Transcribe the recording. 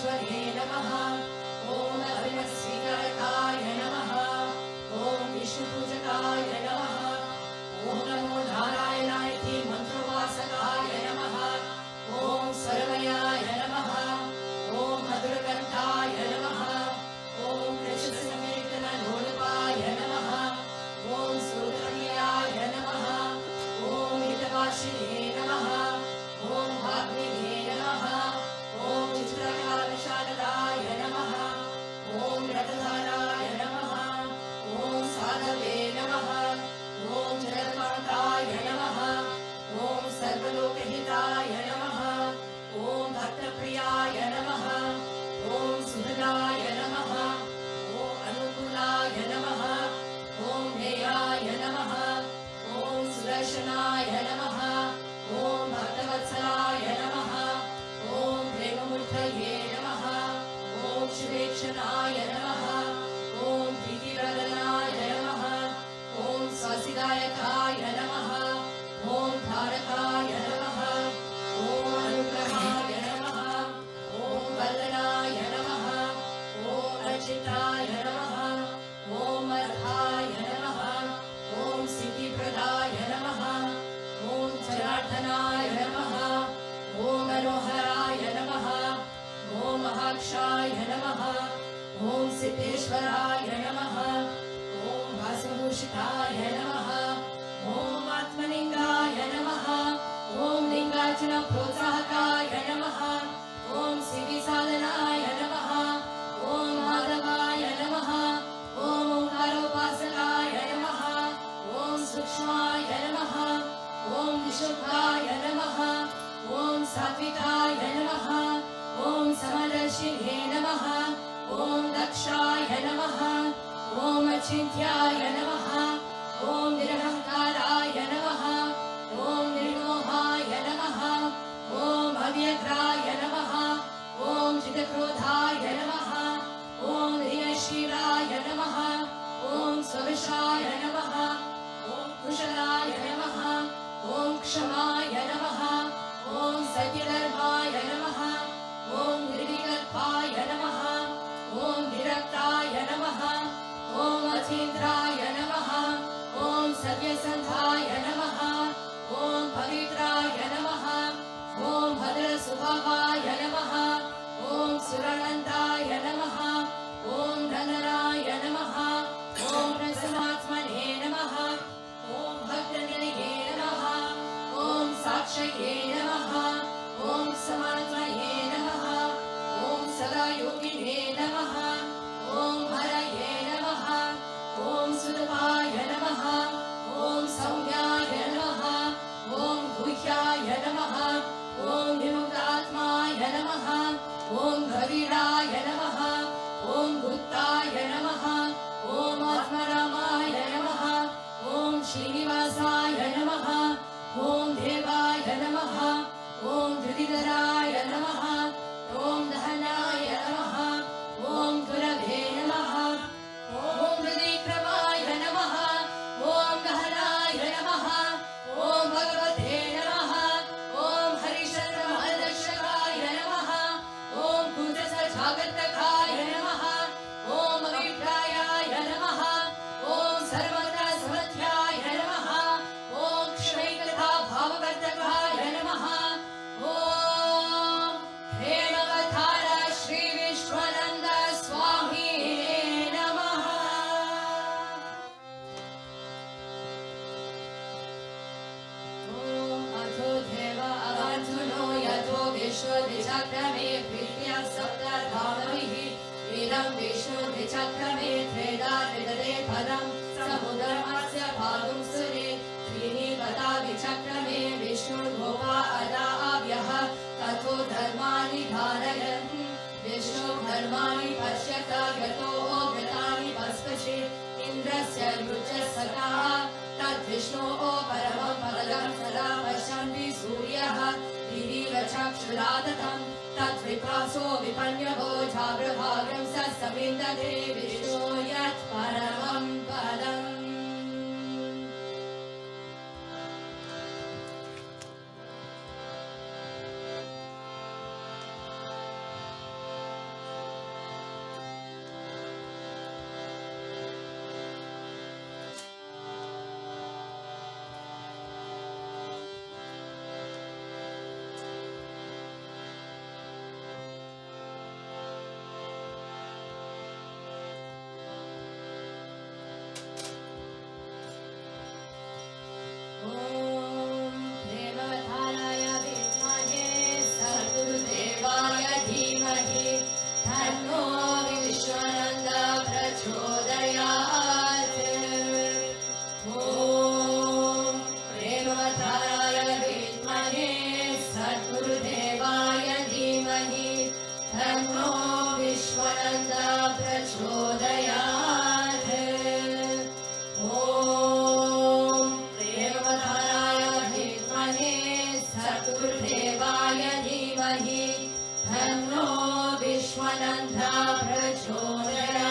परमेश्वरे नमः। ॐ अभिनवस्वीकारकाय नमः। ॐ विष्णुपूजकाय नमः। ॐ नमो नारायणाय मंत्रोपासकाय नमः। ॐ सर्वमयाय नमः। ॐ मधुरकण्ठाय नमः। ॐ कृष्णसंकीर्तनलोलुपाय नमः। ॐ सुरप्रियाय नमः। ॐ हितवासिने नमः। ॐ भाग्निधे नमः। ॐ चित्रकालशारदाय नमः। ॐ रथधाराय नमः। ॐ साधवे नमः। ॐ जगत्कान्ताय नमः। ॐ सर्वलोकहिताय नमः। ॐ भक्तप्रियाय नमः। ॐ सुहृदाय नमः। ॐ अनुकूलाय नमः। ॐ ध्येयाय नमः। ॐ सुदर्शनाय नमः। ॐ भक्तवत्सलाय नमः। ॐ प्रेममूर्तये नमः। ॐ शुभेक्षणाय नमः। ॐ प्रीतिप्रदनाय नमः। ॐ स्वासिदायकाय नमः। ॐ धारकाय नमः। ॐ अनुग्रहाय नमः। ॐ वल्लनाय नमः। ॐ अर्चिताय नमः। ॐ अर्हाय नमः। ॐ सिद्धिप्रदाय नमः। ॐ जनार्दनाय नमः। ॐ मनोहराय नमः। ॐ महाक्षाय नमः। ॐ सिद्धेश्वराय नमः। ॐ भासभूषिताय नमः। ॐ आत्मलिङ्गाय नमः। ॐ लिङ्गार्चन प्रोत्साहकाय नमः। ॐ सिद्धिसाधनाय नमः। ॐ माधवाय नमः। ॐ ओंकारोपासकाय नमः। ॐ सूक्ष्माय नमः। ॐ विशुद्धाय नमः। ॐ सात्विकाय नमः। ॐ समदर्शिने नमः। ॐ दक्षाय नमः। ॐ अचिन्त्याय नमः। ॐ निरहङ्काराय नमः। ॐ निर्मोहाय नमः। ॐ अव्यग्राय नमः। ॐ चिदक्रोधाय नमः। ॐ ह्रियशीलाय नमः। ॐ स्वविशाय नमः। ॐ कुशलाय नमः। ॐ क्षमाय नमः। ॐ सत्यधर्माय नमः। ॐ निर्विकल्पाय नमः। ॐ विरक्ताय नमः। ॐ अचीन्द्राय नमः। ॐ सत्यसन्धाय नमः। ॐ पवित्राय नमः। ॐ भद्रस्वभावाय नमः। ॐ सुरानन्दाय नमः। ॐ धनराय नमः। ॐ रसनात्मने नमः। ॐ भक्तनिलये नमः। ॐ साक्षये नमः। ॐ समात्मये नमः। ॐ सदा योगिने नमः। ॐ हरये नमः। ॐ सुलभाय नमः। ॐ सौम्याय नमः। ॐ गुह्याय नमः। ॐ विमुक्तात्माय नमः। ॐ गवीराय नमः। ॐ गुप्ताय नमः। ॐ आत्मरामाय नमः। ॐ श्रीनिवासाय नमः। ॐ देवाय नमः। ॐ धृतिधराय नमः। ॐ दहनाय नमः। ॐ गुरवे नमः। ॐ हृदिक्रमाय नमः। ॐ गहनाय नमः। ॐ भगवते नमः। ॐ हरिशर्मदर्शकाय नमः। ॐ कुजसजागतकाय नमः। ॐ अभिप्रायाय नमः। ॐ सर्वत्र समर्थ्याय नमः। ॐ क्षमैकथा भाववर्धकाय नमः। ॐ प्रेमवतार श्री विश्वानन्द स्वामी नमः। ॐ अथो देव अवर्धुनो यतो विश्वद्विचक्रमे प्रीत्या सप्तधामैः इदं विष्णुद्विचक्रमे त्रेधा विदधे पदं समुद्रमस्य भागं सुरे त्रीणि पदा विचक्रमे विष्णुर्भोगा अदाव्यः ततो धर्माणि धारयन् विष्णु धर्माणि पश्यत यतो गतानि भस्मशे इन्द्रस्य रुचसका तद्विष्णोः परमं पदं सदा पश्यन्ति सूर्यः दिवीव चक्षुरादतं तद्विपासो विपन्यवो जागृभागं स समिन्दते विष्णो यत् परमं पदम्। विश्वनन्द प्रचोदयात् ॐ प्रेमधाराय धीमहि सकुर्देवाय धीमहि तन्नो विश्वनन्द प्रचोदयात्